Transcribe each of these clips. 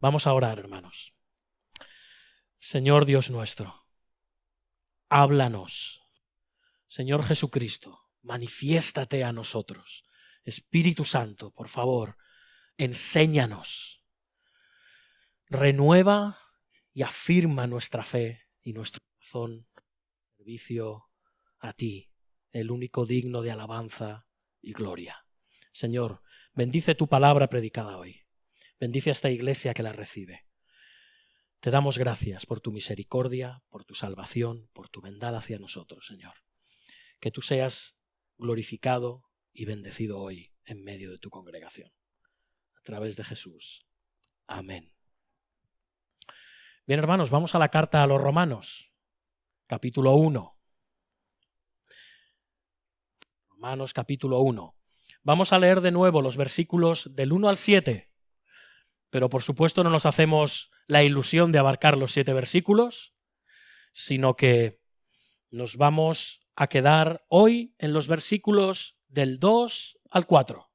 Vamos a orar, hermanos. Señor Dios nuestro, háblanos. Señor Jesucristo, manifiéstate a nosotros. Espíritu Santo, por favor, enséñanos. Renueva y afirma nuestra fe y nuestro corazón en servicio a ti, el único digno de alabanza y gloria. Señor, bendice tu palabra predicada hoy. Bendice a esta iglesia que la recibe. Te damos gracias por tu misericordia, por tu salvación, por tu bondad hacia nosotros, Señor. Que tú seas glorificado y bendecido hoy en medio de tu congregación. A través de Jesús. Amén. Bien, hermanos, vamos a la carta a los Romanos, capítulo 1. Romanos, capítulo 1. Vamos a leer de nuevo los versículos del 1 al 7, pero por supuesto no nos hacemos la ilusión de abarcar los 7 versículos, sino que nos vamos a quedar hoy en los versículos del 2 al 4.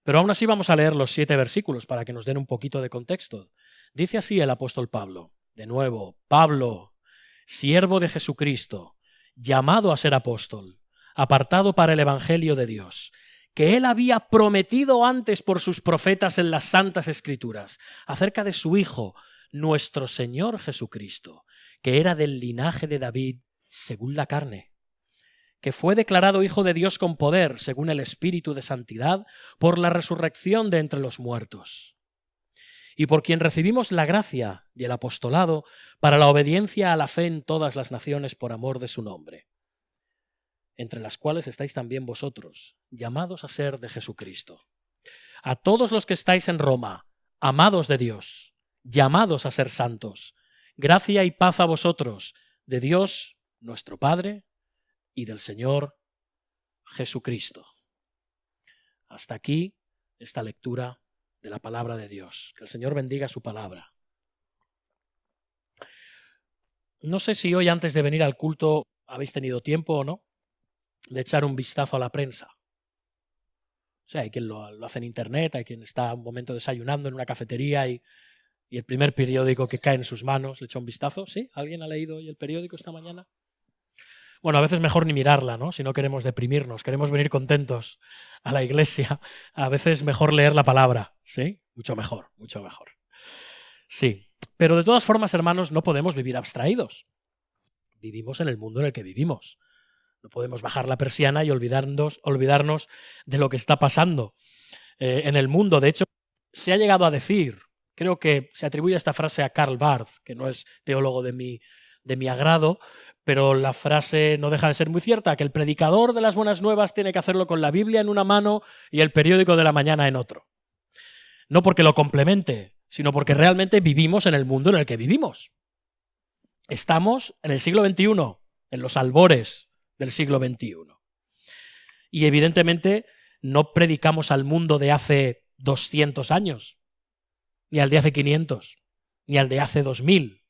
Pero aún así vamos a leer los 7 versículos para que nos den un poquito de contexto. Dice así el apóstol Pablo, de nuevo, Pablo, siervo de Jesucristo, llamado a ser apóstol, apartado para el evangelio de Dios, que él había prometido antes por sus profetas en las santas escrituras, acerca de su Hijo, nuestro Señor Jesucristo, que era del linaje de David según la carne, que fue declarado Hijo de Dios con poder, según el Espíritu de santidad, por la resurrección de entre los muertos, y por quien recibimos la gracia y el apostolado para la obediencia a la fe en todas las naciones por amor de su nombre, entre las cuales estáis también vosotros, llamados a ser de Jesucristo. A todos los que estáis en Roma, amados de Dios, llamados a ser santos, gracia y paz a vosotros, de Dios nuestro Padre y del Señor Jesucristo. Hasta aquí esta lectura de la palabra de Dios. Que el Señor bendiga su palabra. No sé si hoy antes de venir al culto habéis tenido tiempo o no de echar un vistazo a la prensa. O sea, hay quien lo hace en internet, hay quien está un momento desayunando en una cafetería y el primer periódico que cae en sus manos le echa un vistazo. ¿Sí? ¿Alguien ha leído hoy el periódico esta mañana? Bueno, a veces mejor ni mirarla, ¿no? Si no queremos deprimirnos, queremos venir contentos a la iglesia. A veces mejor leer la palabra, ¿sí? Mucho mejor, mucho mejor. Sí, pero de todas formas, hermanos, no podemos vivir abstraídos. Vivimos en el mundo en el que vivimos. No podemos bajar la persiana y olvidarnos de lo que está pasando en el mundo. De hecho, se ha llegado a decir, creo que se atribuye esta frase a Karl Barth, que no es teólogo de mi agrado, pero la frase no deja de ser muy cierta, que el predicador de las buenas nuevas tiene que hacerlo con la Biblia en una mano y el periódico de la mañana en otro. No porque lo complemente, sino porque realmente vivimos en el mundo en el que vivimos. Estamos en el siglo XXI, en los albores del siglo XXI. Y evidentemente no predicamos al mundo de hace 200 años, ni al de hace 500, ni al de hace 2000.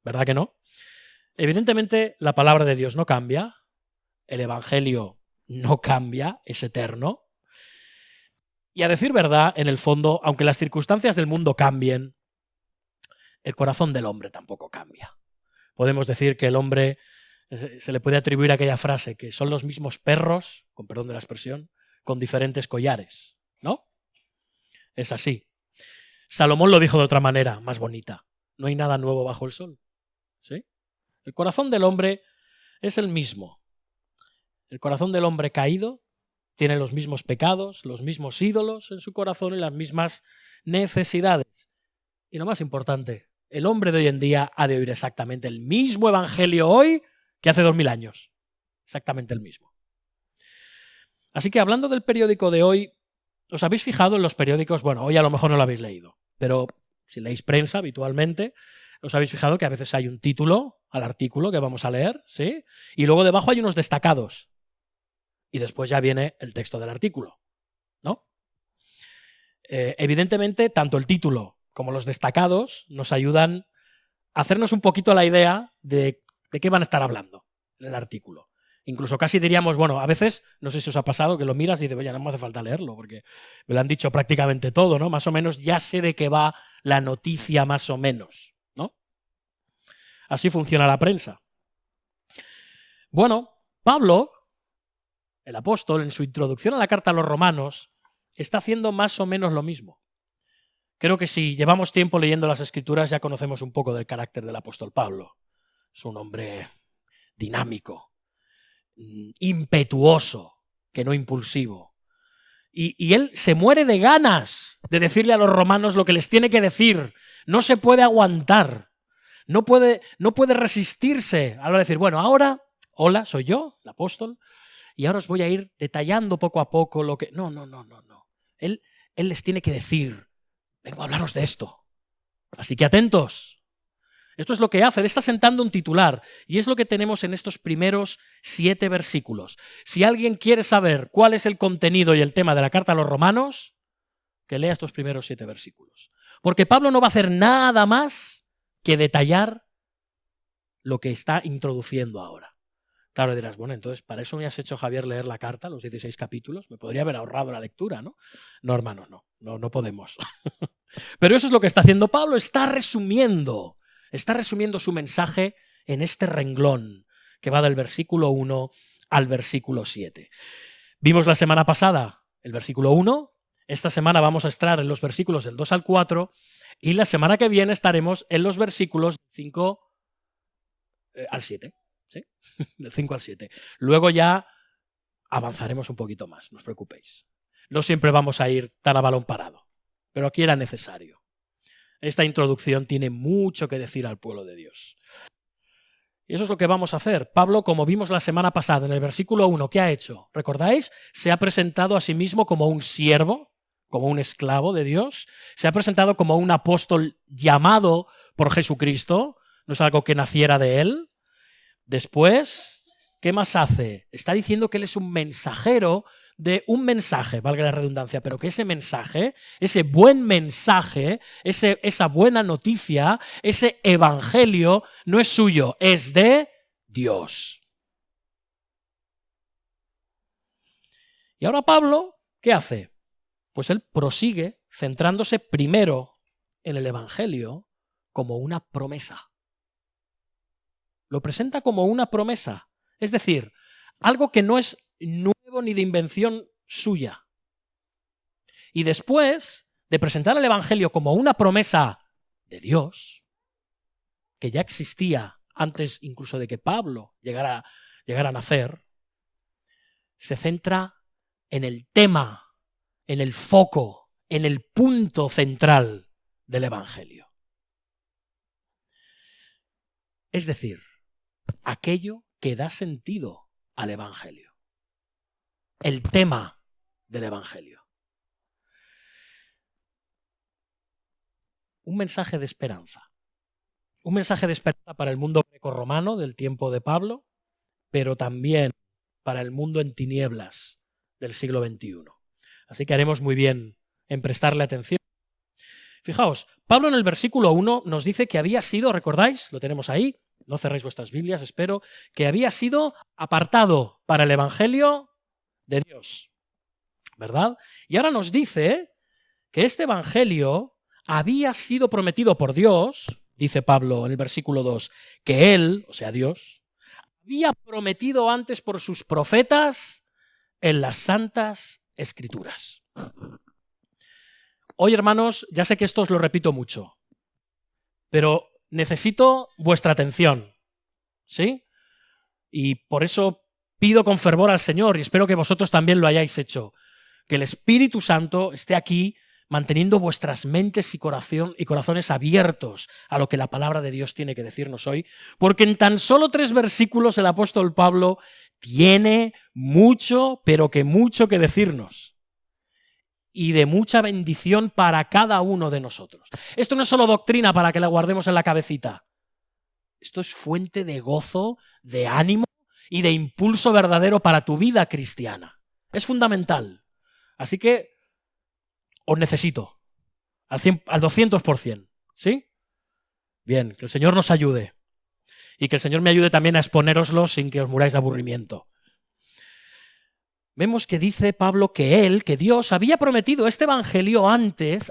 ¿Verdad que no? Evidentemente la palabra de Dios no cambia, el evangelio no cambia, es eterno. Y a decir verdad, en el fondo, aunque las circunstancias del mundo cambien, el corazón del hombre tampoco cambia. Podemos decir que el hombre, se le puede atribuir aquella frase, que son los mismos perros, con perdón de la expresión, con diferentes collares, ¿no? Es así. Salomón lo dijo de otra manera, más bonita. No hay nada nuevo bajo el sol. ¿Sí? El corazón del hombre es el mismo. El corazón del hombre caído tiene los mismos pecados, los mismos ídolos en su corazón y las mismas necesidades. Y lo más importante, el hombre de hoy en día ha de oír exactamente el mismo evangelio hoy que hace 2000 años. Exactamente el mismo. Así que hablando del periódico de hoy, ¿os habéis fijado en los periódicos? Bueno, hoy a lo mejor no lo habéis leído, pero si leéis prensa habitualmente, os habéis fijado que a veces hay un título al artículo que vamos a leer, ¿sí? Y luego debajo hay unos destacados. Y después ya viene el texto del artículo, ¿no? Evidentemente, tanto el título como los destacados nos ayudan a hacernos un poquito la idea de qué van a estar hablando en el artículo. Incluso casi diríamos, bueno, a veces, no sé si os ha pasado, que lo miras y dices, oye, no me hace falta leerlo, porque me lo han dicho prácticamente todo, ¿no? Más o menos ya sé de qué va la noticia, más o menos, ¿no? Así funciona la prensa. Bueno, Pablo, el apóstol, en su introducción a la carta a los romanos, está haciendo más o menos lo mismo. Creo que si llevamos tiempo leyendo las Escrituras ya conocemos un poco del carácter del apóstol Pablo. Es un hombre dinámico, impetuoso, que no impulsivo. Y él se muere de ganas de decirle a los romanos lo que les tiene que decir. No se puede aguantar. No puede resistirse a la hora de decir, bueno, ahora, hola, soy yo, el apóstol, y ahora os voy a ir detallando poco a poco lo que... No. Él les tiene que decir, vengo a hablaros de esto. Así que atentos. Esto es lo que hace, él está sentando un titular, y es lo que tenemos en estos primeros 7 versículos. Si alguien quiere saber cuál es el contenido y el tema de la carta a los romanos, que lea estos primeros 7 versículos. Porque Pablo no va a hacer nada más que detallar lo que está introduciendo ahora. Claro, dirás, bueno, entonces, ¿para eso me has hecho, Javier, leer la carta, los 16 capítulos? Me podría haber ahorrado la lectura, ¿no? No, hermanos, no podemos. Pero eso es lo que está haciendo Pablo, está resumiendo su mensaje en este renglón que va del versículo 1 al versículo 7. Vimos la semana pasada el versículo 1, esta semana vamos a estar en los versículos del 2 al 4 y la semana que viene estaremos en los versículos 5 al 7. ¿Sí? Del 5 al 7. Luego ya avanzaremos un poquito más, no os preocupéis. No siempre vamos a ir tan a balón parado, pero aquí era necesario. Esta introducción tiene mucho que decir al pueblo de Dios. Y eso es lo que vamos a hacer. Pablo, como vimos la semana pasada en el versículo 1, ¿qué ha hecho? ¿Recordáis? Se ha presentado a sí mismo como un siervo, como un esclavo de Dios. Se ha presentado como un apóstol llamado por Jesucristo. No es algo que naciera de él. Después, ¿qué más hace? Está diciendo que él es un mensajero de un mensaje, valga la redundancia, pero que ese mensaje, ese buen mensaje, esa buena noticia, ese evangelio no es suyo, es de Dios. Y ahora Pablo, ¿qué hace? Pues él prosigue centrándose primero en el evangelio como una promesa. Lo presenta como una promesa, es decir, algo que no es nuevo ni de invención suya. Y después de presentar el evangelio como una promesa de Dios, que ya existía antes incluso de que Pablo llegara a nacer, se centra en el tema, en el foco, en el punto central del evangelio. Es decir, aquello que da sentido al evangelio. El tema del evangelio. Un mensaje de esperanza. Un mensaje de esperanza para el mundo grecorromano del tiempo de Pablo, pero también para el mundo en tinieblas del siglo XXI. Así que haremos muy bien en prestarle atención. Fijaos, Pablo en el versículo 1 nos dice que había sido, ¿recordáis? Lo tenemos ahí, no cerréis vuestras Biblias, espero, que había sido apartado para el evangelio de Dios, ¿verdad? Y ahora nos dice que este evangelio había sido prometido por Dios, dice Pablo en el versículo 2, que él, o sea Dios, había prometido antes por sus profetas en las santas escrituras. Hoy, hermanos, ya sé que esto os lo repito mucho, pero necesito vuestra atención, ¿sí? Y por eso pido con fervor al Señor, y espero que vosotros también lo hayáis hecho, que el Espíritu Santo esté aquí manteniendo vuestras mentes y corazones abiertos a lo que la palabra de Dios tiene que decirnos hoy, porque en tan solo 3 versículos el apóstol Pablo tiene mucho, pero que mucho que decirnos. Y de mucha bendición para cada uno de nosotros. Esto no es solo doctrina para que la guardemos en la cabecita. Esto es fuente de gozo, de ánimo y de impulso verdadero para tu vida cristiana. Es fundamental. Así que os necesito al 200%. ¿Sí? Bien, que el Señor nos ayude. Y que el Señor me ayude también a exponéroslo sin que os muráis de aburrimiento. vemos que dice Pablo que Dios había prometido este evangelio antes,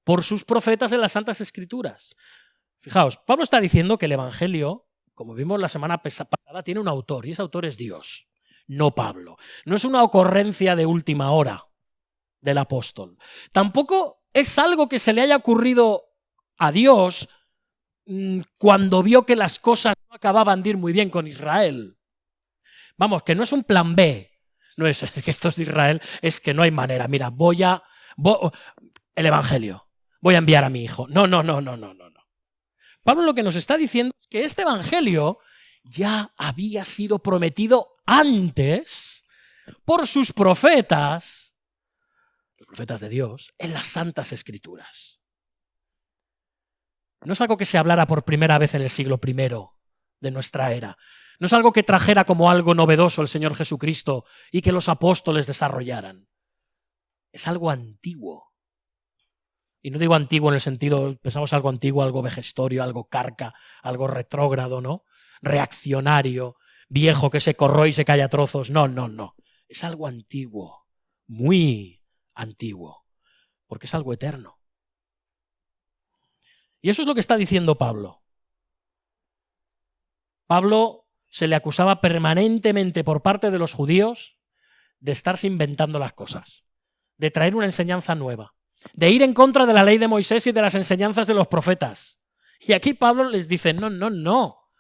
por sus profetas en las Santas Escrituras. Fijaos, Pablo está diciendo que el evangelio, como vimos la semana pasada, tiene un autor, y ese autor es Dios, no Pablo. No es una ocurrencia de última hora del apóstol. Tampoco es algo que se le haya ocurrido a Dios cuando vio que las cosas no acababan de ir muy bien con Israel. Vamos, que no es un plan B. No es que esto es de Israel, es que no hay manera. Mira, el evangelio, voy a enviar a mi hijo. No. Pablo lo que nos está diciendo es que este evangelio ya había sido prometido antes por sus profetas, los profetas de Dios, en las Santas Escrituras. No es algo que se hablara por primera vez en el siglo I de nuestra era. No es algo que trajera como algo novedoso el Señor Jesucristo y que los apóstoles desarrollaran. Es algo antiguo. Y no digo antiguo en el sentido, pensamos algo antiguo, algo vejestorio, algo carca, algo retrógrado, ¿no? Reaccionario, viejo que se corroe y se cae a trozos. No. Es algo antiguo, muy antiguo, porque es algo eterno. Y eso es lo que está diciendo Pablo. Pablo se le acusaba permanentemente por parte de los judíos de estarse inventando las cosas, de traer una enseñanza nueva, de ir en contra de la ley de Moisés y de las enseñanzas de los profetas. Y aquí Pablo les dice, no.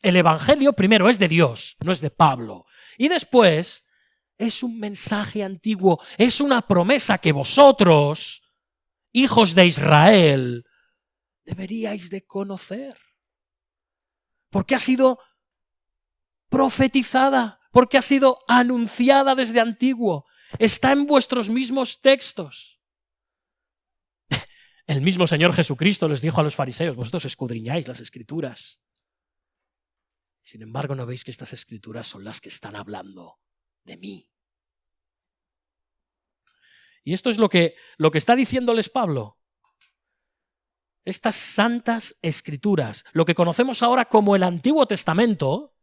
El evangelio primero es de Dios, no es de Pablo. Y después es un mensaje antiguo, es una promesa que vosotros, hijos de Israel, deberíais de conocer. Porque ha sido profetizada, porque ha sido anunciada desde antiguo. Está en vuestros mismos textos. El mismo Señor Jesucristo les dijo a los fariseos, vosotros escudriñáis las Escrituras. Sin embargo, no veis que estas Escrituras son las que están hablando de mí. Y esto es lo que está diciéndoles Pablo. Estas santas Escrituras, lo que conocemos ahora como el Antiguo Testamento,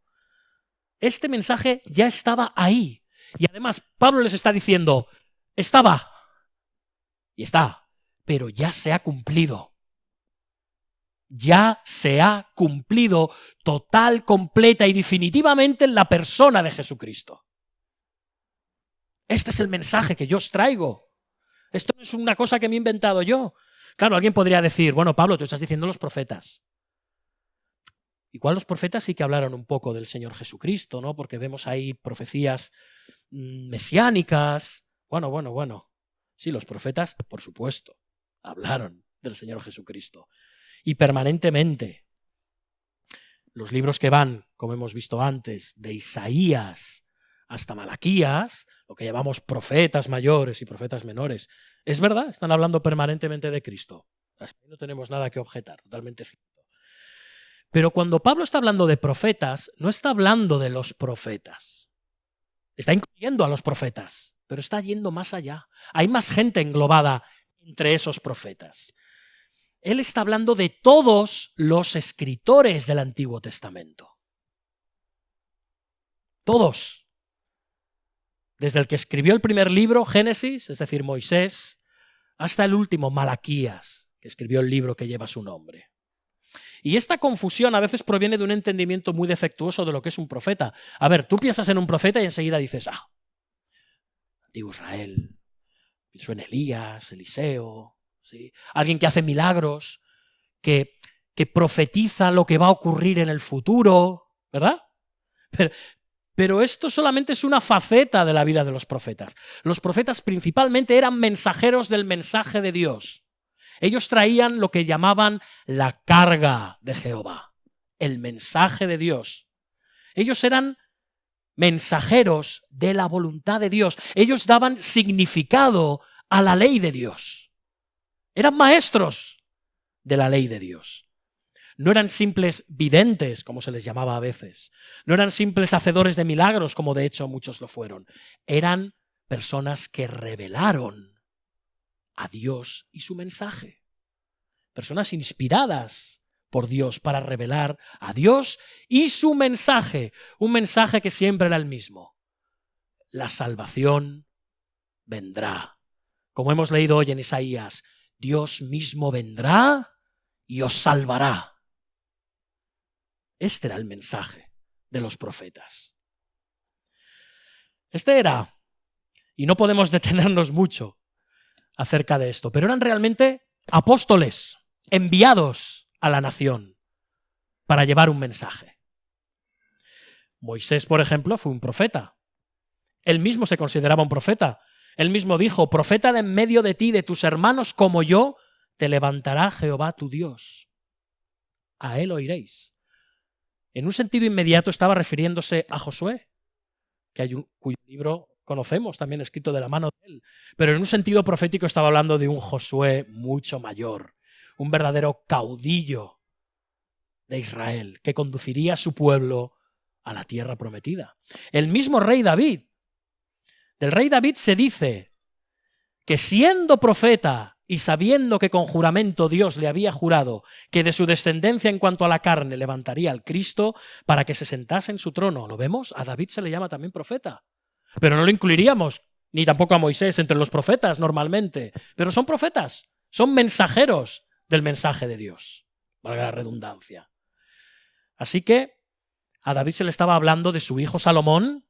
este mensaje ya estaba ahí. Y además Pablo les está diciendo, estaba y está, pero ya se ha cumplido. Ya se ha cumplido total, completa y definitivamente en la persona de Jesucristo. Este es el mensaje que yo os traigo. Esto no es una cosa que me he inventado yo. Claro, alguien podría decir, bueno, Pablo, tú estás diciendo los profetas. Igual los profetas sí que hablaron un poco del Señor Jesucristo, ¿no? Porque vemos ahí profecías mesiánicas. Bueno. Sí, los profetas, por supuesto, hablaron del Señor Jesucristo. Y permanentemente. Los libros que van, como hemos visto antes, de Isaías hasta Malaquías, lo que llamamos profetas mayores y profetas menores, es verdad, están hablando permanentemente de Cristo. Hasta ahí no tenemos nada que objetar, totalmente cierto. Pero cuando Pablo está hablando de profetas, no está hablando de los profetas. Está incluyendo a los profetas, pero está yendo más allá. Hay más gente englobada entre esos profetas. Él está hablando de todos los escritores del Antiguo Testamento. Todos. Desde el que escribió el primer libro, Génesis, es decir, Moisés, hasta el último, Malaquías, que escribió el libro que lleva su nombre. Y esta confusión a veces proviene de un entendimiento muy defectuoso de lo que es un profeta. A ver, tú piensas en un profeta y enseguida dices, Antiguo Israel, pienso en Elías, Eliseo, ¿sí? Alguien que hace milagros, que profetiza lo que va a ocurrir en el futuro, ¿verdad? Pero esto solamente es una faceta de la vida de los profetas. Los profetas principalmente eran mensajeros del mensaje de Dios. Ellos traían lo que llamaban la carga de Jehová, el mensaje de Dios. Ellos eran mensajeros de la voluntad de Dios. Ellos daban significado a la ley de Dios. Eran maestros de la ley de Dios. No eran simples videntes, como se les llamaba a veces. No eran simples hacedores de milagros, como de hecho muchos lo fueron. Eran personas que revelaron a Dios y su mensaje. Personas inspiradas por Dios para revelar a Dios y su mensaje. Un mensaje que siempre era el mismo. la salvación vendrá. Como hemos leído hoy en Isaías, Dios mismo vendrá y os salvará. Este era el mensaje de los profetas. Este era, y no podemos detenernos mucho acerca de esto, pero eran realmente apóstoles enviados a la nación para llevar un mensaje. Moisés, por ejemplo, fue un profeta. Él mismo se consideraba un profeta. Él mismo dijo: profeta de en medio de ti, de tus hermanos como yo, te levantará Jehová tu Dios. A él oiréis. En un sentido inmediato estaba refiriéndose a Josué, cuyo libro conocemos, también escrito de la mano de él. Pero en un sentido profético estaba hablando de un Josué mucho mayor, un verdadero caudillo de Israel, que conduciría a su pueblo a la tierra prometida. El mismo rey David. Del rey David se dice que siendo profeta y sabiendo que con juramento Dios le había jurado que de su descendencia en cuanto a la carne levantaría al Cristo para que se sentase en su trono. ¿Lo vemos? A David se le llama también profeta. Pero no lo incluiríamos, ni tampoco a Moisés, entre los profetas normalmente. Pero son profetas, son mensajeros del mensaje de Dios, valga la redundancia. Así que a David se le estaba hablando de su hijo Salomón,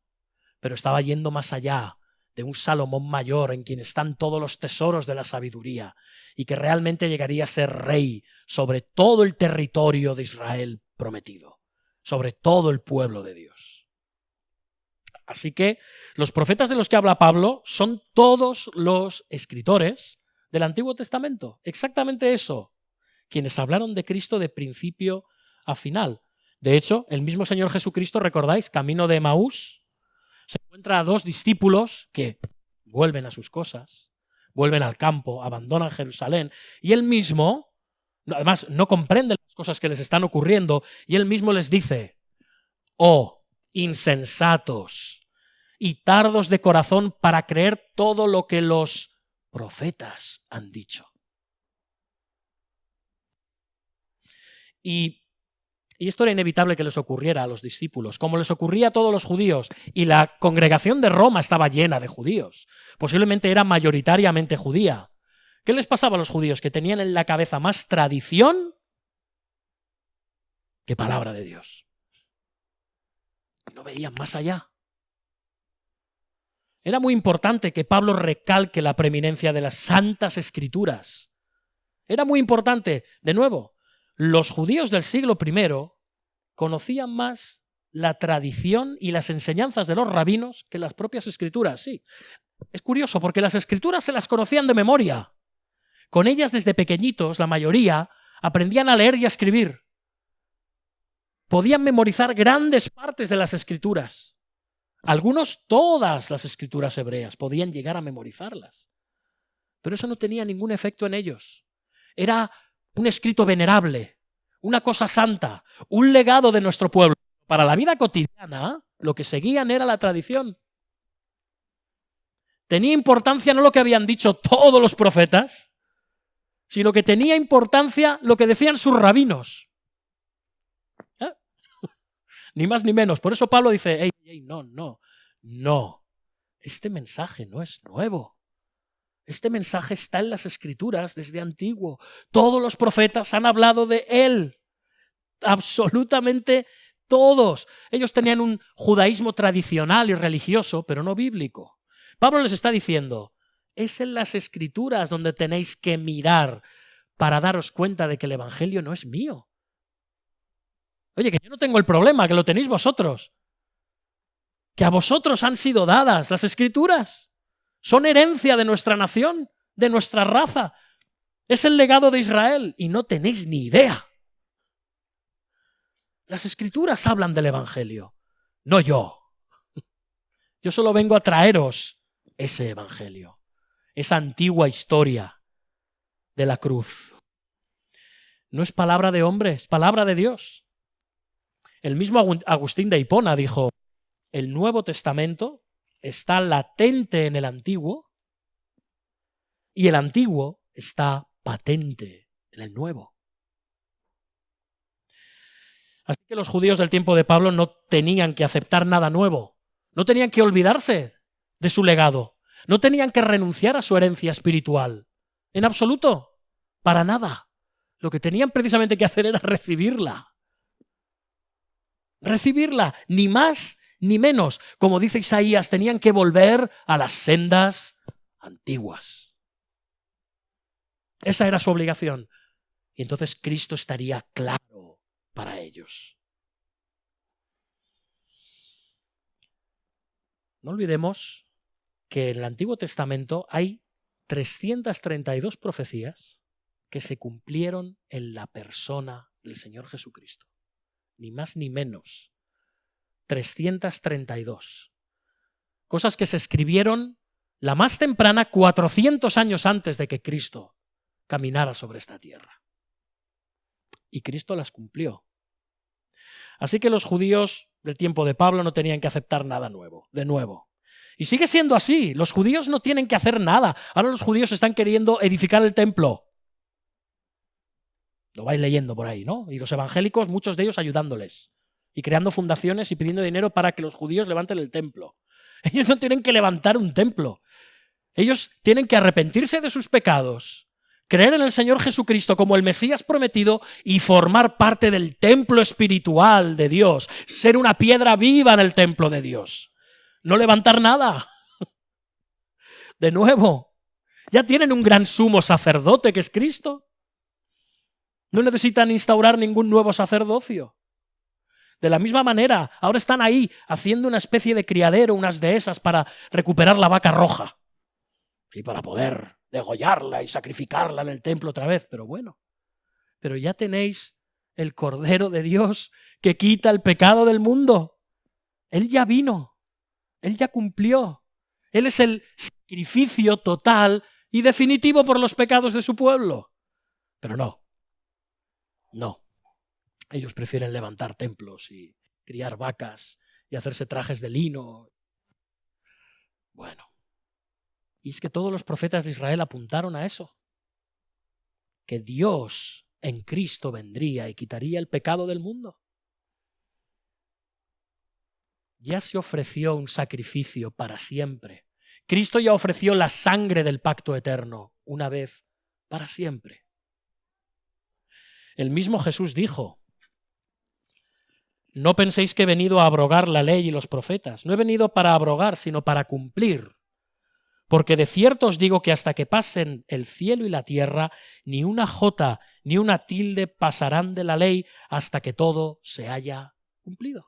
pero estaba yendo más allá, de un Salomón mayor en quien están todos los tesoros de la sabiduría y que realmente llegaría a ser rey sobre todo el territorio de Israel prometido, sobre todo el pueblo de Dios. Así que los profetas de los que habla Pablo son todos los escritores del Antiguo Testamento, exactamente eso, quienes hablaron de Cristo de principio a final. De hecho, el mismo Señor Jesucristo, recordáis, camino de Emaús, se encuentra a dos discípulos que vuelven a sus cosas, vuelven al campo, abandonan Jerusalén, y él mismo, además, no comprenden las cosas que les están ocurriendo, y él mismo les dice: oh, insensatos y tardos de corazón para creer todo lo que los profetas han dicho. Y esto era inevitable que les ocurriera a los discípulos, como les ocurría a todos los judíos, y la congregación de Roma estaba llena de judíos. Posiblemente era mayoritariamente judía. ¿Qué les pasaba a los judíos? Que tenían en la cabeza más tradición que palabra de Dios. No veían más allá. Era muy importante que Pablo recalque la preeminencia de las santas escrituras. Era muy importante, de nuevo. Los judíos del siglo I conocían más la tradición y las enseñanzas de los rabinos que las propias escrituras, sí. Es curioso porque las escrituras se las conocían de memoria. Con ellas desde pequeñitos, la mayoría, aprendían a leer y a escribir. Podían memorizar grandes partes de las escrituras. Algunos todas las escrituras hebreas, podían llegar a memorizarlas. Pero eso no tenía ningún efecto en ellos. Era un escrito venerable, una cosa santa, un legado de nuestro pueblo. Para la vida cotidiana, lo que seguían era la tradición. Tenía importancia no lo que habían dicho todos los profetas, sino que tenía importancia lo que decían sus rabinos. Ni más ni menos. Por eso Pablo dice: no. Este mensaje no es nuevo. Este mensaje está en las escrituras desde antiguo. Todos los profetas han hablado de él. Absolutamente todos. Ellos tenían un judaísmo tradicional y religioso, pero no bíblico. Pablo les está diciendo: es en las escrituras donde tenéis que mirar para daros cuenta de que el evangelio no es mío. Oye, que yo no tengo el problema, que lo tenéis vosotros. Que a vosotros han sido dadas las escrituras. Son herencia de nuestra nación, de nuestra raza. Es el legado de Israel y no tenéis ni idea. Las escrituras hablan del evangelio, no yo. Yo solo vengo a traeros ese evangelio, esa antigua historia de la cruz. No es palabra de hombre, es palabra de Dios. El mismo Agustín de Hipona dijo: el Nuevo Testamento está latente en el Antiguo y el Antiguo está patente en el Nuevo. Así que los judíos del tiempo de Pablo no tenían que aceptar nada nuevo, no tenían que olvidarse de su legado. No tenían que renunciar a su herencia espiritual. En absoluto. Para nada. Lo que tenían precisamente que hacer era recibirla. Recibirla. Ni más ni menos. Como dice Isaías, tenían que volver a las sendas antiguas. Esa era su obligación. Y entonces Cristo estaría claro para ellos. No olvidemos que en el Antiguo Testamento hay 332 profecías que se cumplieron en la persona del Señor Jesucristo. Ni más ni menos. 332. Cosas que se escribieron la más temprana 400 años antes de que Cristo caminara sobre esta tierra. Y Cristo las cumplió. Así que los judíos del tiempo de Pablo no tenían que aceptar nada nuevo, de nuevo. Y sigue siendo así. Los judíos no tienen que hacer nada. Ahora los judíos están queriendo edificar el templo. Lo vais leyendo por ahí, ¿no? Y los evangélicos, muchos de ellos ayudándoles. Y creando fundaciones y pidiendo dinero para que los judíos levanten el templo. Ellos no tienen que levantar un templo. Ellos tienen que arrepentirse de sus pecados, creer en el Señor Jesucristo como el Mesías prometido y formar parte del templo espiritual de Dios. Ser una piedra viva en el templo de Dios. No levantar nada. De nuevo, ya tienen un gran sumo sacerdote que es Cristo. No necesitan instaurar ningún nuevo sacerdocio. De la misma manera, ahora están ahí haciendo una especie de criadero, unas dehesas para recuperar la vaca roja. Y para poder degollarla y sacrificarla en el templo otra vez. Pero bueno, pero ya tenéis el Cordero de Dios que quita el pecado del mundo. Él ya vino. Él ya cumplió. Él es el sacrificio total y definitivo por los pecados de su pueblo. Pero no. Ellos prefieren levantar templos y criar vacas y hacerse trajes de lino. Bueno. Y es que todos los profetas de Israel apuntaron a eso. Que Dios en Cristo vendría y quitaría el pecado del mundo. Ya se ofreció un sacrificio para siempre. Cristo ya ofreció la sangre del pacto eterno, una vez para siempre. El mismo Jesús dijo: no penséis que he venido a abrogar la ley y los profetas. No he venido para abrogar, sino para cumplir. Porque de cierto os digo que hasta que pasen el cielo y la tierra, ni una jota ni una tilde pasarán de la ley hasta que todo se haya cumplido.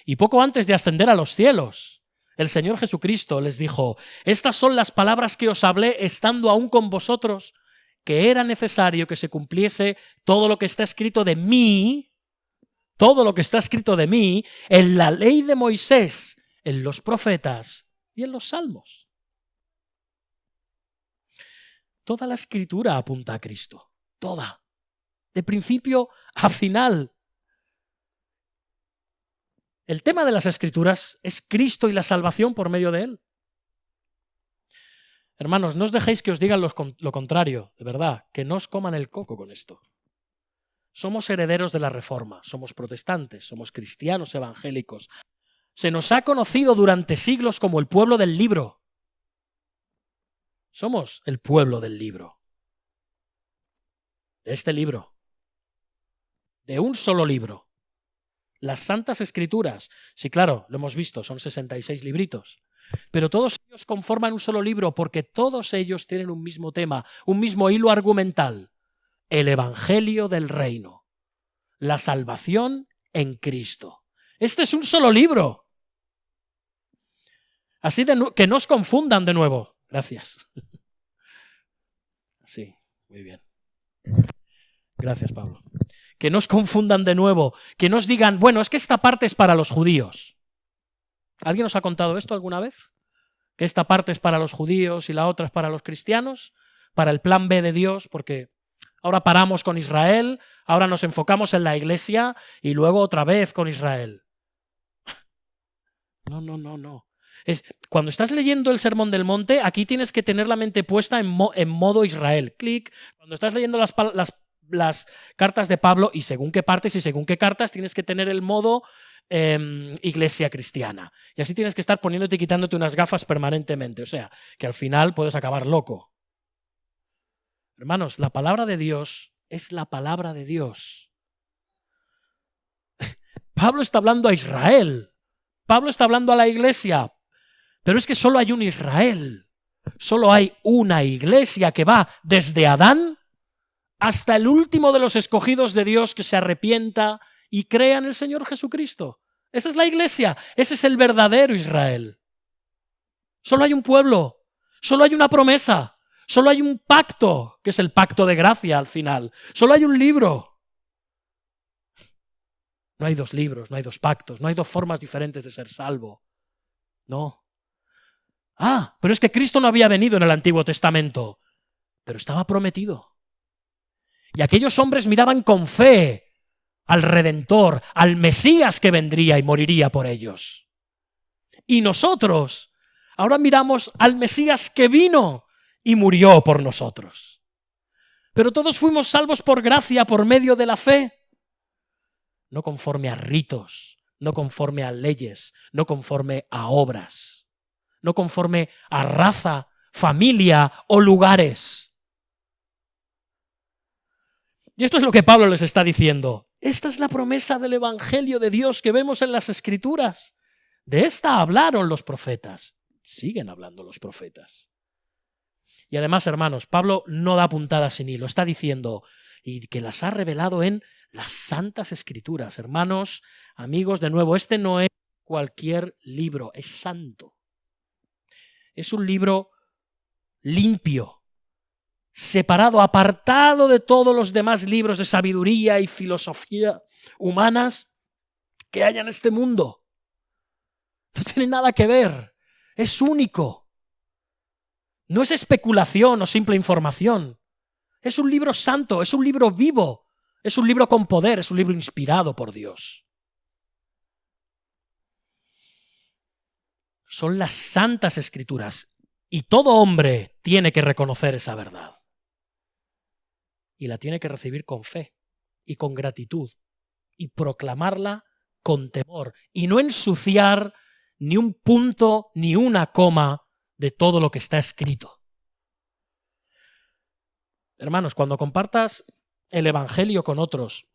Y poco antes de ascender a los cielos, el Señor Jesucristo les dijo: estas son las palabras que os hablé estando aún con vosotros, que era necesario que se cumpliese todo lo que está escrito de mí, en la ley de Moisés, en los profetas y en los salmos. Toda la escritura apunta a Cristo, toda, de principio a final. El tema de las escrituras es Cristo y la salvación por medio de él. Hermanos, no os dejéis que os digan lo contrario, de verdad, que no os coman el coco con esto. Somos herederos de la Reforma, somos protestantes, somos cristianos evangélicos. Se nos ha conocido durante siglos como el pueblo del libro. Somos el pueblo del libro. De este libro. De un solo libro. Las Santas Escrituras. Sí, claro, lo hemos visto, son 66 libritos. Pero todos ellos conforman un solo libro porque todos ellos tienen un mismo tema, un mismo hilo argumental. El Evangelio del Reino. La salvación en Cristo. Este es un solo libro. Así que no os confundan de nuevo. Gracias. Sí, muy bien. Gracias, Pablo. Que no os confundan de nuevo. Que no os digan, bueno, es que esta parte es para los judíos. ¿Alguien os ha contado esto alguna vez? Que esta parte es para los judíos y la otra es para los cristianos. Para el plan B de Dios, porque ahora paramos con Israel, ahora nos enfocamos en la iglesia y luego otra vez con Israel. No. Cuando estás leyendo el Sermón del Monte, aquí tienes que tener la mente puesta en modo Israel. Clic. Cuando estás leyendo las las cartas de Pablo y según qué partes y según qué cartas tienes que tener el modo iglesia cristiana. Y así tienes que estar poniéndote y quitándote unas gafas permanentemente. O sea, que al final puedes acabar loco. Hermanos, la palabra de Dios es la palabra de Dios. Pablo está hablando a Israel. Pablo está hablando a la iglesia. Pero es que solo hay un Israel. Solo hay una iglesia que va desde Adán hasta el último de los escogidos de Dios que se arrepienta y crea en el Señor Jesucristo. Esa es la iglesia. Ese es el verdadero Israel. Solo hay un pueblo. Solo hay una promesa. Solo hay un pacto, que es el pacto de gracia al final. Solo hay un libro. No hay dos libros, no hay dos pactos, no hay dos formas diferentes de ser salvo. No. Pero es que Cristo no había venido en el Antiguo Testamento, pero estaba prometido. Y aquellos hombres miraban con fe al Redentor, al Mesías que vendría y moriría por ellos. Y nosotros ahora miramos al Mesías que vino y murió por nosotros. Pero todos fuimos salvos por gracia, por medio de la fe. No conforme a ritos, no conforme a leyes, no conforme a obras, no conforme a raza, familia o lugares. Y esto es lo que Pablo les está diciendo. Esta es la promesa del Evangelio de Dios que vemos en las Escrituras. De esta hablaron los profetas. Siguen hablando los profetas. Y además, hermanos, Pablo no da puntadas sin hilo. Está diciendo, y que las ha revelado en las Santas Escrituras. Hermanos, amigos, de nuevo, este no es cualquier libro, es santo. Es un libro limpio, separado, apartado de todos los demás libros de sabiduría y filosofía humanas que hay en este mundo. No tiene nada que ver, es único. No es especulación o simple información. Es un libro santo, es un libro vivo, es un libro con poder, es un libro inspirado por Dios. Son las Santas Escrituras y todo hombre tiene que reconocer esa verdad. Y la tiene que recibir con fe y con gratitud y proclamarla con temor y no ensuciar ni un punto ni una coma de todo lo que está escrito. Hermanos, cuando compartas el Evangelio con otros,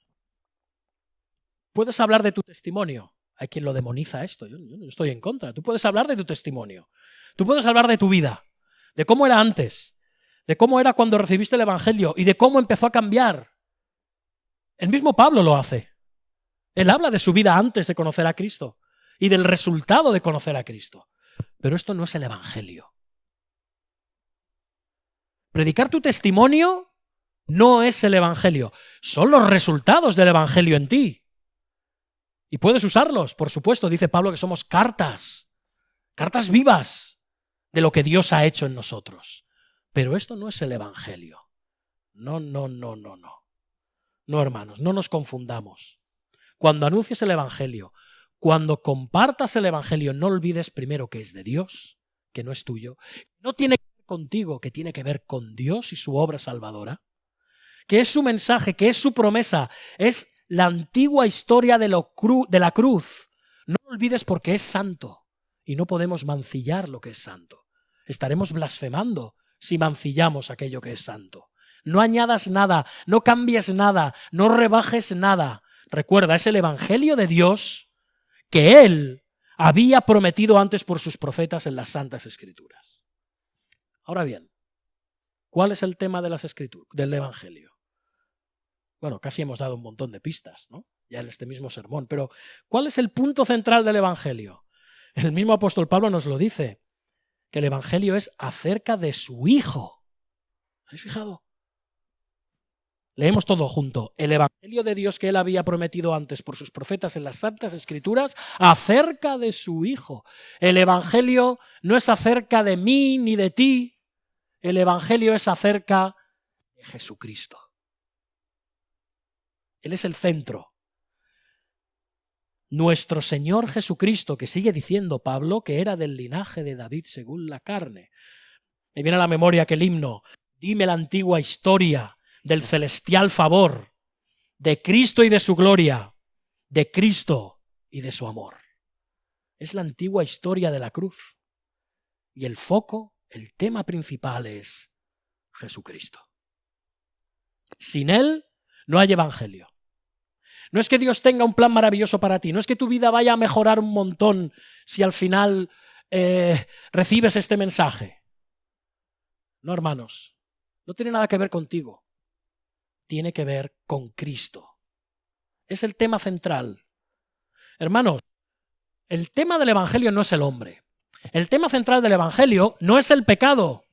puedes hablar de tu testimonio. Hay quien lo demoniza esto, yo no estoy en contra. Tú puedes hablar de tu testimonio. Tú puedes hablar de tu vida, de cómo era antes, de cómo era cuando recibiste el Evangelio y de cómo empezó a cambiar. El mismo Pablo lo hace. Él habla de su vida antes de conocer a Cristo y del resultado de conocer a Cristo. Pero esto no es el Evangelio. Predicar tu testimonio no es el Evangelio. Son los resultados del Evangelio en ti. Y puedes usarlos, por supuesto. Dice Pablo que somos cartas vivas de lo que Dios ha hecho en nosotros. Pero esto no es el Evangelio. No. No, hermanos, no nos confundamos. Cuando anuncies el Evangelio, cuando compartas el Evangelio, no olvides primero que es de Dios, que no es tuyo. No tiene que ver contigo, que tiene que ver con Dios y su obra salvadora. Que es su mensaje, que es su promesa, es la antigua historia de la cruz. No lo olvides porque es santo y no podemos mancillar lo que es santo. Estaremos blasfemando si mancillamos aquello que es santo. No añadas nada, no cambies nada, no rebajes nada. Recuerda, es el Evangelio de Dios que Él había prometido antes por sus profetas en las Santas Escrituras. Ahora bien, ¿cuál es el tema de las Escrituras, del Evangelio? Bueno, casi hemos dado un montón de pistas, ¿no? Ya en este mismo sermón. Pero, ¿cuál es el punto central del Evangelio? El mismo apóstol Pablo nos lo dice, que el Evangelio es acerca de su Hijo. ¿Habéis fijado? Leemos todo junto. El Evangelio de Dios que Él había prometido antes por sus profetas en las Santas Escrituras, acerca de su Hijo. El Evangelio no es acerca de mí ni de ti. El Evangelio es acerca de Jesucristo. Él es el centro. Nuestro Señor Jesucristo, que sigue diciendo Pablo que era del linaje de David según la carne. Me viene a la memoria aquel himno, dime la antigua historia del celestial favor, de Cristo y de su gloria, de Cristo y de su amor. Es la antigua historia de la cruz. Y el foco, el tema principal es Jesucristo. Sin Él no hay evangelio. No es que Dios tenga un plan maravilloso para ti, no es que tu vida vaya a mejorar un montón si al final recibes este mensaje. No, hermanos, no tiene nada que ver contigo. Tiene que ver con Cristo. Es el tema central. Hermanos, el tema del evangelio no es el hombre. El tema central del evangelio no es el pecado.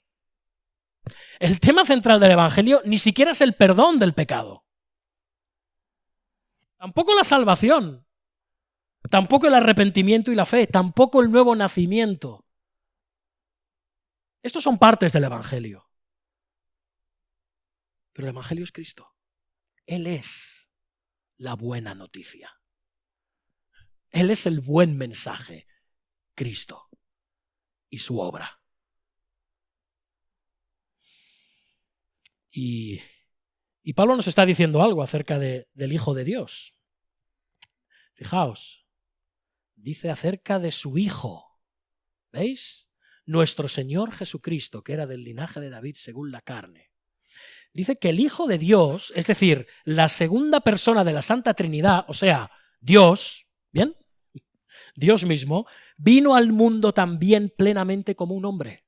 El tema central del evangelio ni siquiera es el perdón del pecado. Tampoco la salvación. Tampoco el arrepentimiento y la fe. Tampoco el nuevo nacimiento. Estos son partes del evangelio. Pero el evangelio es Cristo. Él es la buena noticia. Él es el buen mensaje. Cristo y su obra. Y Pablo nos está diciendo algo acerca del Hijo de Dios. Fijaos, dice acerca de su Hijo. ¿Veis? Nuestro Señor Jesucristo, que era del linaje de David según la carne. Dice que el Hijo de Dios, es decir, la segunda persona de la Santa Trinidad, o sea, Dios, ¿bien? Dios mismo, vino al mundo también plenamente como un hombre.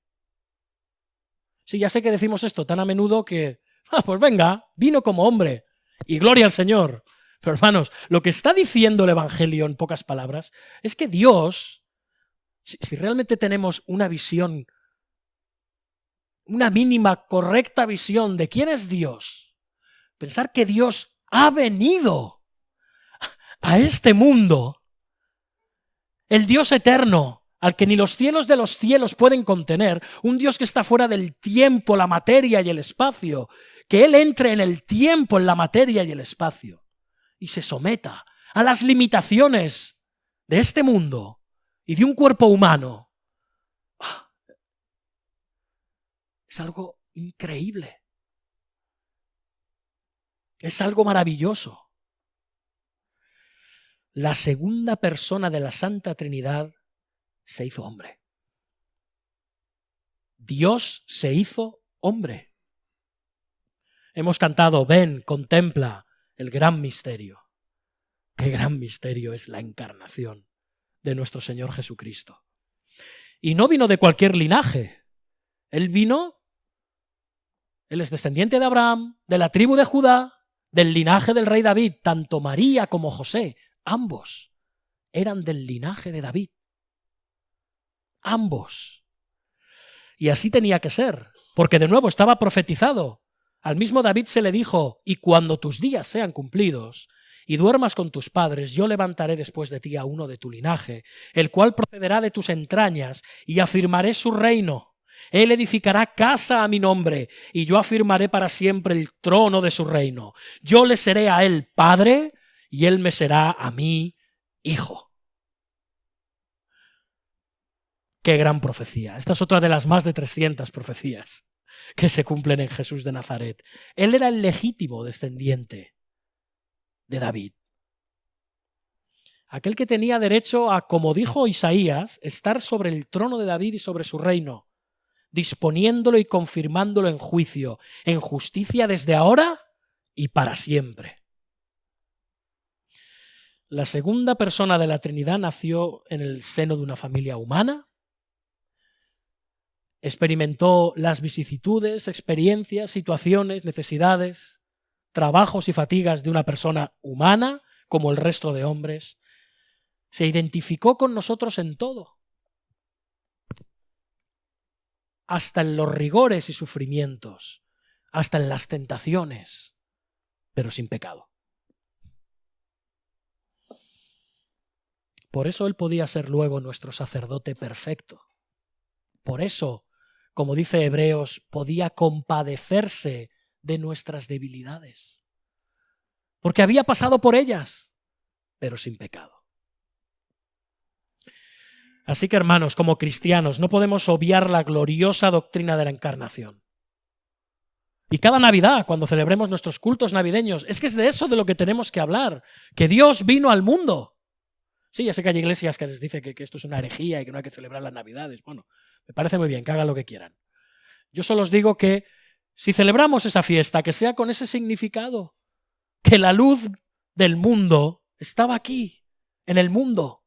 Sí, ya sé que decimos esto tan a menudo que, pues venga, vino como hombre, y gloria al Señor. Pero hermanos, lo que está diciendo el Evangelio en pocas palabras es que Dios, si realmente tenemos una visión, una mínima, correcta visión de quién es Dios, pensar que Dios ha venido a este mundo, el Dios eterno, al que ni los cielos de los cielos pueden contener, un Dios que está fuera del tiempo, la materia y el espacio, que Él entre en el tiempo, en la materia y el espacio, y se someta a las limitaciones de este mundo y de un cuerpo humano. Es algo increíble. Es algo maravilloso. La segunda persona de la Santa Trinidad se hizo hombre. Dios se hizo hombre. Hemos cantado, ven, contempla el gran misterio. Qué gran misterio es la encarnación de nuestro Señor Jesucristo. Y no vino de cualquier linaje. Él es descendiente de Abraham, de la tribu de Judá, del linaje del rey David. Tanto María como José, ambos eran del linaje de David. Ambos. Y así tenía que ser, porque de nuevo estaba profetizado. Al mismo David se le dijo, y cuando tus días sean cumplidos y duermas con tus padres, yo levantaré después de ti a uno de tu linaje, el cual procederá de tus entrañas, y afirmaré su reino. Él edificará casa a mi nombre, y yo afirmaré para siempre el trono de su reino. Yo le seré a él padre, y él me será a mí hijo. Qué gran profecía. Esta es otra de las más de 300 profecías que se cumplen en Jesús de Nazaret. Él era el legítimo descendiente de David. Aquel que tenía derecho a, como dijo Isaías, estar sobre el trono de David y sobre su reino, disponiéndolo y confirmándolo en juicio, en justicia desde ahora y para siempre. La segunda persona de la Trinidad nació en el seno de una familia humana, experimentó las vicisitudes, experiencias, situaciones, necesidades, trabajos y fatigas de una persona humana, como el resto de hombres. Se identificó con nosotros en todo, hasta en los rigores y sufrimientos, hasta en las tentaciones, pero sin pecado. Por eso Él podía ser luego nuestro sacerdote perfecto. Por eso, como dice Hebreos, podía compadecerse de nuestras debilidades. Porque había pasado por ellas, pero sin pecado. Así que, hermanos, como cristianos, no podemos obviar la gloriosa doctrina de la encarnación. Y cada Navidad, cuando celebremos nuestros cultos navideños, es que es de eso de lo que tenemos que hablar, que Dios vino al mundo. Sí, ya sé que hay iglesias que les dicen que esto es una herejía y que no hay que celebrar las Navidades. Bueno, me parece muy bien, que hagan lo que quieran. Yo solo os digo que si celebramos esa fiesta, que sea con ese significado, que la luz del mundo estaba aquí, en el mundo.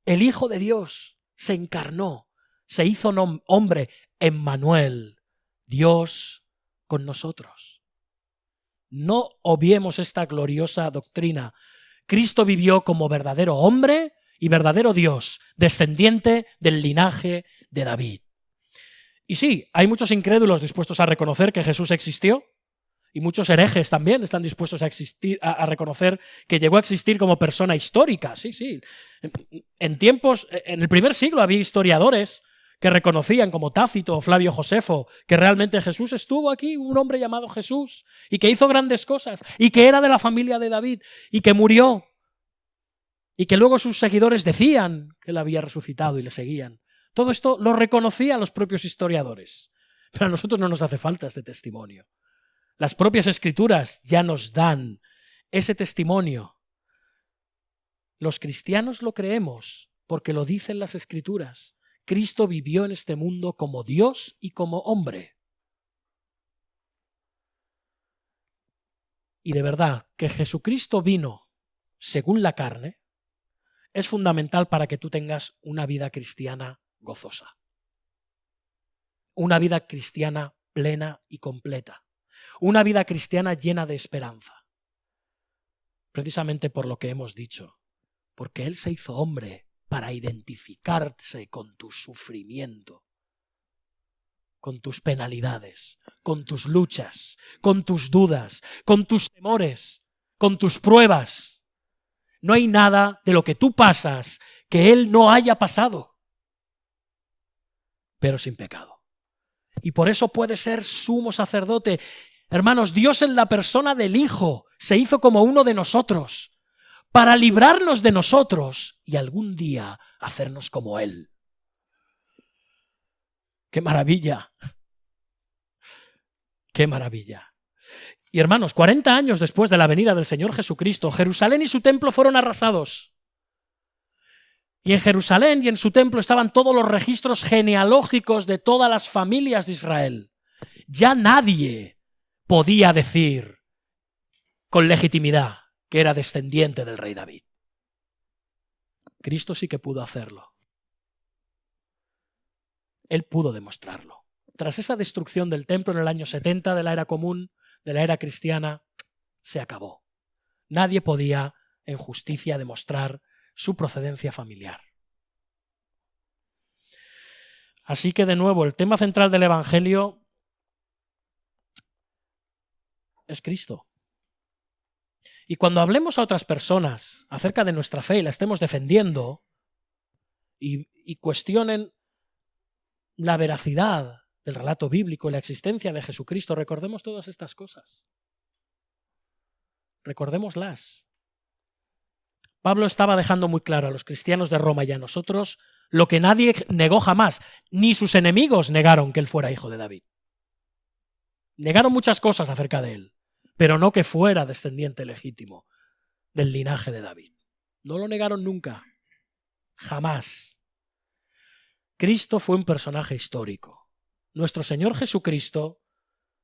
El Hijo de Dios se encarnó, se hizo hombre, Emmanuel, Dios con nosotros. No obviemos esta gloriosa doctrina. Cristo vivió como verdadero hombre y verdadero Dios, descendiente del linaje de David. Y sí, hay muchos incrédulos dispuestos a reconocer que Jesús existió, y muchos herejes también están dispuestos a reconocer que llegó a existir como persona histórica. Sí, sí. En el primer siglo había historiadores que reconocían, como Tácito o Flavio Josefo, que realmente Jesús estuvo aquí, un hombre llamado Jesús, y que hizo grandes cosas, y que era de la familia de David, y que murió, y que luego sus seguidores decían que él había resucitado y le seguían. Todo esto lo reconocían los propios historiadores, pero a nosotros no nos hace falta este testimonio. Las propias escrituras ya nos dan ese testimonio. Los cristianos lo creemos porque lo dicen las escrituras. Cristo vivió en este mundo como Dios y como hombre. Y de verdad, que Jesucristo vino según la carne es fundamental para que tú tengas una vida cristiana gozosa. Una vida cristiana plena y completa. Una vida cristiana llena de esperanza. Precisamente por lo que hemos dicho. Porque Él se hizo hombre para identificarse con tu sufrimiento, con tus penalidades, con tus luchas, con tus dudas, con tus temores, con tus pruebas. No hay nada de lo que tú pasas que Él no haya pasado, pero sin pecado. Y por eso puede ser sumo sacerdote. Hermanos, Dios en la persona del Hijo se hizo como uno de nosotros, para librarnos de nosotros y algún día hacernos como Él. ¡Qué maravilla! ¡Qué maravilla! Y hermanos, 40 años después de la venida del Señor Jesucristo, Jerusalén y su templo fueron arrasados. Y en Jerusalén y en su templo estaban todos los registros genealógicos de todas las familias de Israel. Ya nadie podía decir con legitimidad que era descendiente del rey David. Cristo sí que pudo hacerlo. Él pudo demostrarlo. Tras esa destrucción del templo en el año 70 de la era común, de la era cristiana, se acabó. Nadie podía, en justicia, demostrar su procedencia familiar. Así que, de nuevo, el tema central del Evangelio es Cristo. Y cuando hablemos a otras personas acerca de nuestra fe y la estemos defendiendo y cuestionen la veracidad del relato bíblico y la existencia de Jesucristo, recordemos todas estas cosas. Recordémoslas. Pablo estaba dejando muy claro a los cristianos de Roma y a nosotros lo que nadie negó jamás, ni sus enemigos negaron que él fuera hijo de David. Negaron muchas cosas acerca de él, pero no que fuera descendiente legítimo del linaje de David. No lo negaron nunca, jamás. Cristo fue un personaje histórico. Nuestro Señor Jesucristo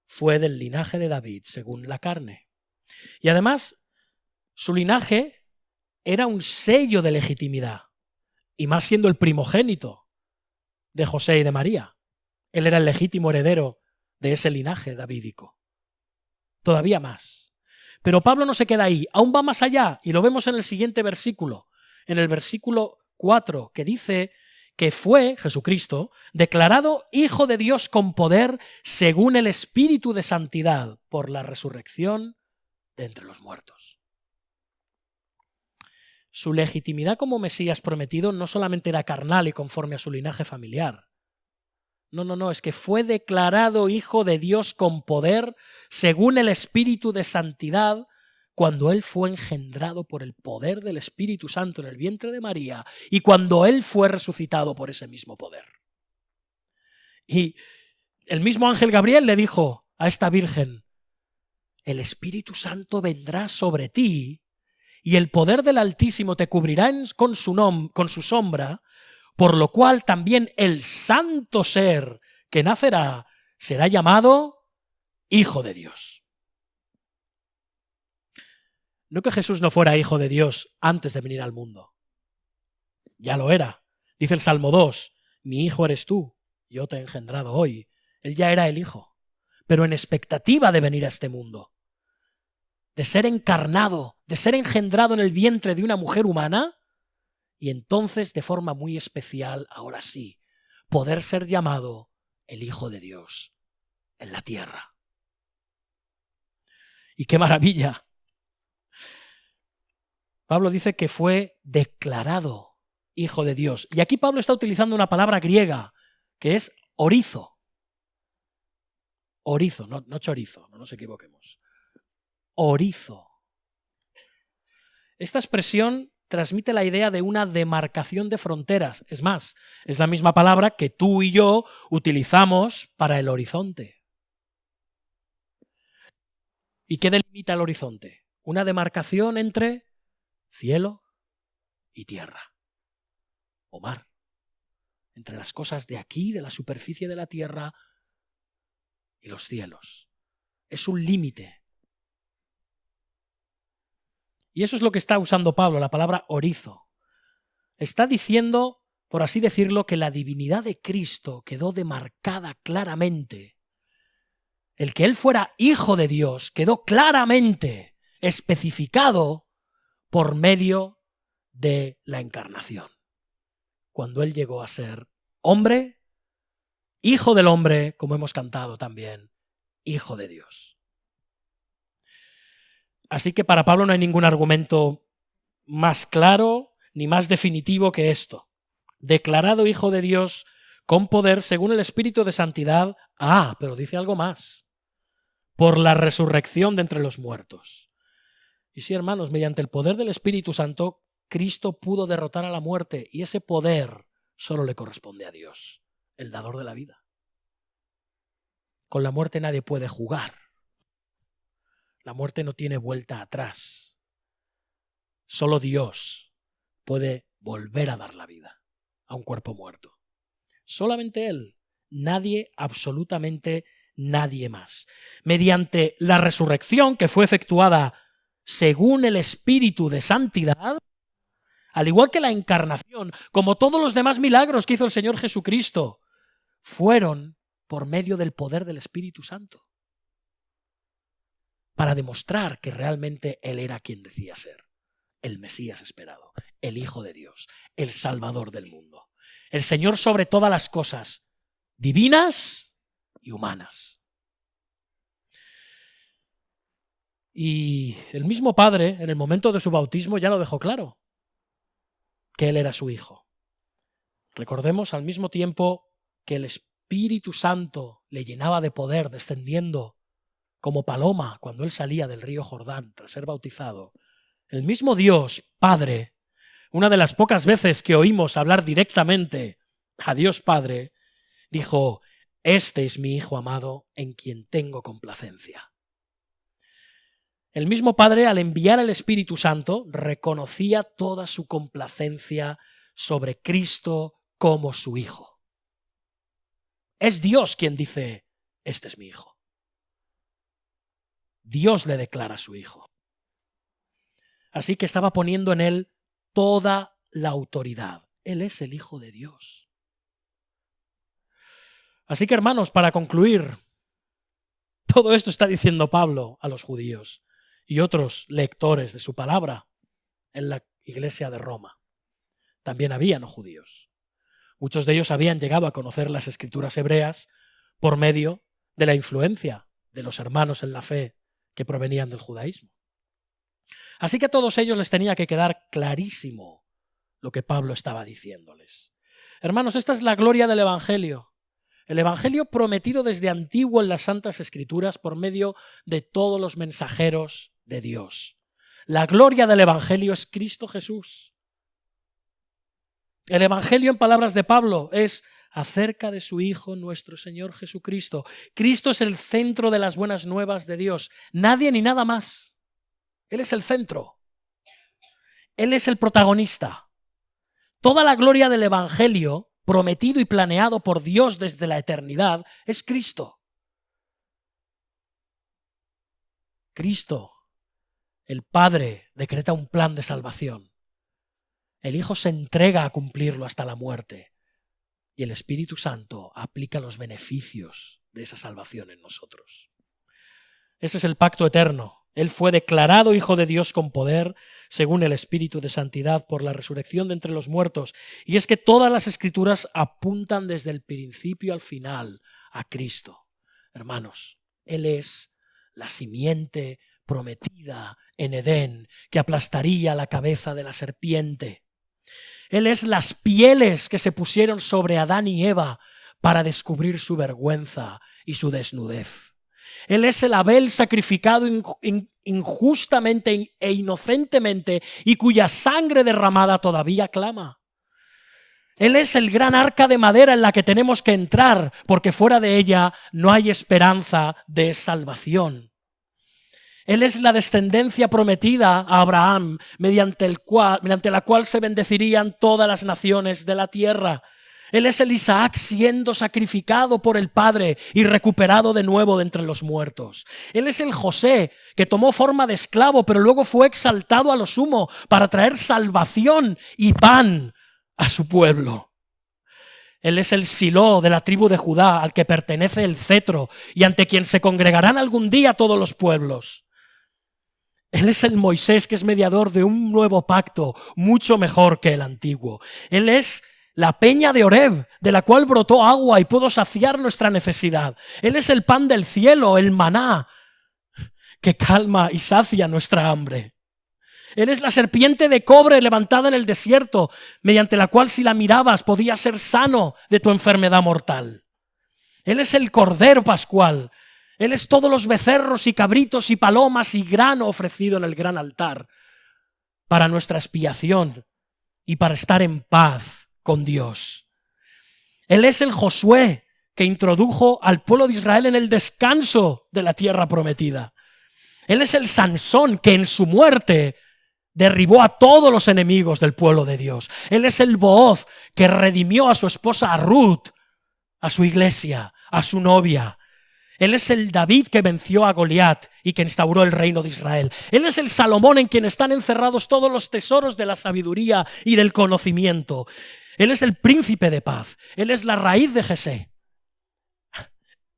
fue del linaje de David según la carne. Y además, su linaje era un sello de legitimidad, y más siendo el primogénito de José y de María. Él era el legítimo heredero de ese linaje davídico. Todavía más. Pero Pablo no se queda ahí, aún va más allá, y lo vemos en el siguiente versículo, en el versículo 4, que dice que fue, Jesucristo, declarado Hijo de Dios con poder según el Espíritu de Santidad por la resurrección de entre los muertos. Su legitimidad como Mesías prometido no solamente era carnal y conforme a su linaje familiar. No, es que fue declarado Hijo de Dios con poder según el Espíritu de Santidad cuando Él fue engendrado por el poder del Espíritu Santo en el vientre de María y cuando Él fue resucitado por ese mismo poder. Y el mismo ángel Gabriel le dijo a esta virgen: el Espíritu Santo vendrá sobre ti y el poder del Altísimo te cubrirá con su sombra, por lo cual también el santo ser que nacerá será llamado Hijo de Dios. No que Jesús no fuera Hijo de Dios antes de venir al mundo. Ya lo era. Dice el Salmo 2, mi hijo eres tú, yo te he engendrado hoy. Él ya era el Hijo, pero en expectativa de venir a este mundo, de ser encarnado, de ser engendrado en el vientre de una mujer humana, y entonces de forma muy especial, ahora sí, poder ser llamado el Hijo de Dios en la tierra. Y qué maravilla. Pablo dice que fue declarado Hijo de Dios. Y aquí Pablo está utilizando una palabra griega que es orizo. Orizo, no chorizo, no nos equivoquemos. Orizo. Esta expresión transmite la idea de una demarcación de fronteras. Es más, es la misma palabra que tú y yo utilizamos para el horizonte. ¿Y qué delimita el horizonte? Una demarcación entre cielo y tierra, o mar, entre las cosas de aquí, de la superficie de la tierra, y los cielos. Es un límite. Y eso es lo que está usando Pablo, la palabra orizo. Está diciendo, por así decirlo, que la divinidad de Cristo quedó demarcada claramente. El que él fuera Hijo de Dios quedó claramente especificado por medio de la encarnación. Cuando él llegó a ser hombre, Hijo del hombre, como hemos cantado también, Hijo de Dios. Así que para Pablo no hay ningún argumento más claro ni más definitivo que esto. Declarado Hijo de Dios con poder según el Espíritu de Santidad. Pero dice algo más. Por la resurrección de entre los muertos. Y sí, hermanos, mediante el poder del Espíritu Santo, Cristo pudo derrotar a la muerte, y ese poder solo le corresponde a Dios, el dador de la vida. Con la muerte nadie puede jugar. La muerte no tiene vuelta atrás. Solo Dios puede volver a dar la vida a un cuerpo muerto. Solamente Él. Nadie, absolutamente nadie más. Mediante la resurrección que fue efectuada según el Espíritu de Santidad, al igual que la encarnación, como todos los demás milagros que hizo el Señor Jesucristo, fueron por medio del poder del Espíritu Santo, para demostrar que realmente Él era quien decía ser, el Mesías esperado, el Hijo de Dios, el Salvador del mundo, el Señor sobre todas las cosas, divinas y humanas. Y el mismo Padre, en el momento de su bautismo, ya lo dejó claro, que Él era su Hijo. Recordemos al mismo tiempo que el Espíritu Santo le llenaba de poder, descendiendo como paloma cuando Él salía del río Jordán tras ser bautizado. El mismo Dios, Padre, una de las pocas veces que oímos hablar directamente a Dios Padre, dijo: este es mi Hijo amado en quien tengo complacencia. El mismo Padre, al enviar al Espíritu Santo, reconocía toda su complacencia sobre Cristo como su Hijo. Es Dios quien dice: este es mi Hijo. Dios le declara a su Hijo. Así que estaba poniendo en Él toda la autoridad. Él es el Hijo de Dios. Así que, hermanos, para concluir, todo esto está diciendo Pablo a los judíos y otros lectores de su palabra en la iglesia de Roma. También había no judíos. Muchos de ellos habían llegado a conocer las escrituras hebreas por medio de la influencia de los hermanos en la fe que provenían del judaísmo. Así que a todos ellos les tenía que quedar clarísimo lo que Pablo estaba diciéndoles. Hermanos, esta es la gloria del Evangelio. El Evangelio prometido desde antiguo en las Santas Escrituras por medio de todos los mensajeros de Dios. La gloria del Evangelio es Cristo Jesús. El Evangelio, en palabras de Pablo, es acerca de su Hijo, nuestro Señor Jesucristo. Cristo es el centro de las buenas nuevas de Dios. Nadie ni nada más. Él es el centro. Él es el protagonista. Toda la gloria del Evangelio, prometido y planeado por Dios desde la eternidad, es Cristo. Cristo, el Padre, decreta un plan de salvación. El Hijo se entrega a cumplirlo hasta la muerte. Y el Espíritu Santo aplica los beneficios de esa salvación en nosotros. Ese es el pacto eterno. Él fue declarado Hijo de Dios con poder, según el Espíritu de Santidad, por la resurrección de entre los muertos. Y es que todas las Escrituras apuntan desde el principio al final a Cristo. Hermanos, Él es la simiente prometida en Edén, que aplastaría la cabeza de la serpiente. Él es las pieles que se pusieron sobre Adán y Eva para descubrir su vergüenza y su desnudez. Él es el Abel sacrificado injustamente e inocentemente y cuya sangre derramada todavía clama. Él es el gran arca de madera en la que tenemos que entrar, porque fuera de ella no hay esperanza de salvación. Él es la descendencia prometida a Abraham, mediante la cual se bendecirían todas las naciones de la tierra. Él es el Isaac siendo sacrificado por el Padre y recuperado de nuevo de entre los muertos. Él es el José que tomó forma de esclavo, pero luego fue exaltado a lo sumo para traer salvación y pan a su pueblo. Él es el Siló de la tribu de Judá, al que pertenece el cetro y ante quien se congregarán algún día todos los pueblos. Él es el Moisés que es mediador de un nuevo pacto mucho mejor que el antiguo. Él es la peña de Horeb, de la cual brotó agua y pudo saciar nuestra necesidad. Él es el pan del cielo, el maná, que calma y sacia nuestra hambre. Él es la serpiente de cobre levantada en el desierto, mediante la cual si la mirabas podías ser sano de tu enfermedad mortal. Él es el Cordero Pascual. Él es todos los becerros y cabritos y palomas y grano ofrecido en el gran altar para nuestra expiación y para estar en paz con Dios. Él es el Josué que introdujo al pueblo de Israel en el descanso de la tierra prometida. Él es el Sansón que en su muerte derribó a todos los enemigos del pueblo de Dios. Él es el Booz que redimió a su esposa Ruth, a su iglesia, a su novia. Él es el David que venció a Goliat y que instauró el reino de Israel. Él es el Salomón en quien están encerrados todos los tesoros de la sabiduría y del conocimiento. Él es el príncipe de paz. Él es la raíz de Jesé.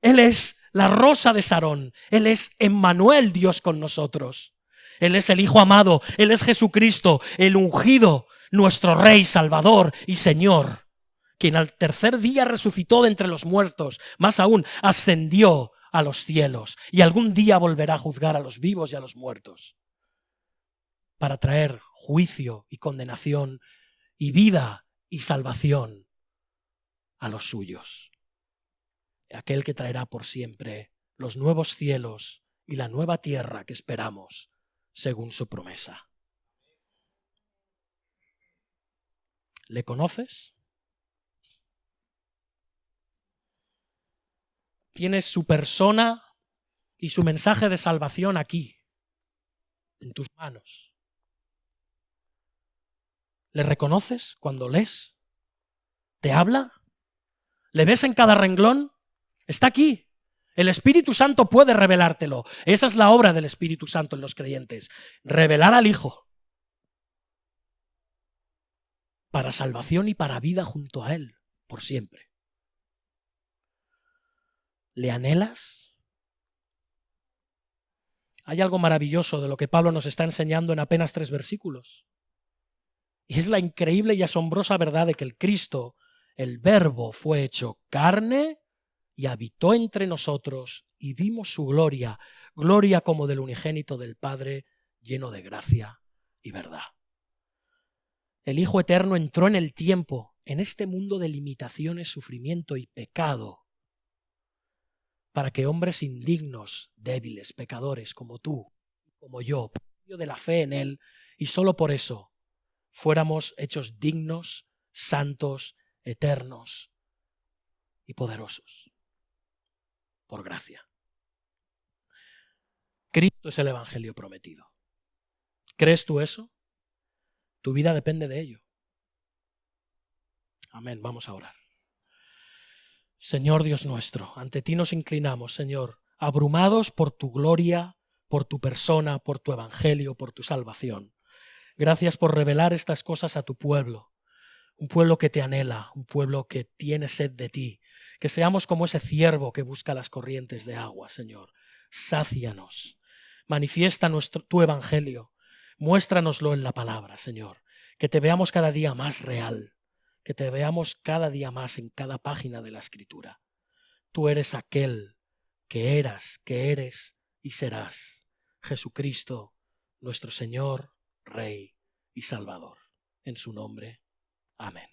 Él es la rosa de Sarón. Él es Emmanuel, Dios con nosotros. Él es el Hijo amado. Él es Jesucristo, el ungido, nuestro Rey, Salvador y Señor, quien al tercer día resucitó de entre los muertos, más aún ascendió a los cielos y algún día volverá a juzgar a los vivos y a los muertos para traer juicio y condenación y vida y salvación a los suyos. Aquel que traerá por siempre los nuevos cielos y la nueva tierra que esperamos según su promesa. ¿Le conoces? Tienes su persona y su mensaje de salvación aquí, en tus manos. ¿Le reconoces cuando lees? ¿Te habla? ¿Le ves en cada renglón? Está aquí. El Espíritu Santo puede revelártelo. Esa es la obra del Espíritu Santo en los creyentes. Revelar al Hijo para salvación y para vida junto a Él, por siempre. ¿Le anhelas? Hay algo maravilloso de lo que Pablo nos está enseñando en apenas 3 versículos. Y es la increíble y asombrosa verdad de que el Cristo, el Verbo, fue hecho carne y habitó entre nosotros y vimos su gloria, gloria como del unigénito del Padre, lleno de gracia y verdad. El Hijo Eterno entró en el tiempo, en este mundo de limitaciones, sufrimiento y pecado, para que hombres indignos, débiles, pecadores como tú, como yo, por medio de la fe en Él, y solo por eso, fuéramos hechos dignos, santos, eternos y poderosos. Por gracia. Cristo es el evangelio prometido. ¿Crees tú eso? Tu vida depende de ello. Amén. Vamos a orar. Señor Dios nuestro, ante ti nos inclinamos, Señor, abrumados por tu gloria, por tu persona, por tu evangelio, por tu salvación. Gracias por revelar estas cosas a tu pueblo, un pueblo que te anhela, un pueblo que tiene sed de ti, que seamos como ese ciervo que busca las corrientes de agua, Señor. Sácianos, manifiesta tu evangelio, muéstranoslo en la palabra, Señor, que te veamos cada día más real, que te veamos cada día más en cada página de la Escritura. Tú eres aquel que eras, que eres y serás, Jesucristo, nuestro Señor, Rey y Salvador. En su nombre, amén.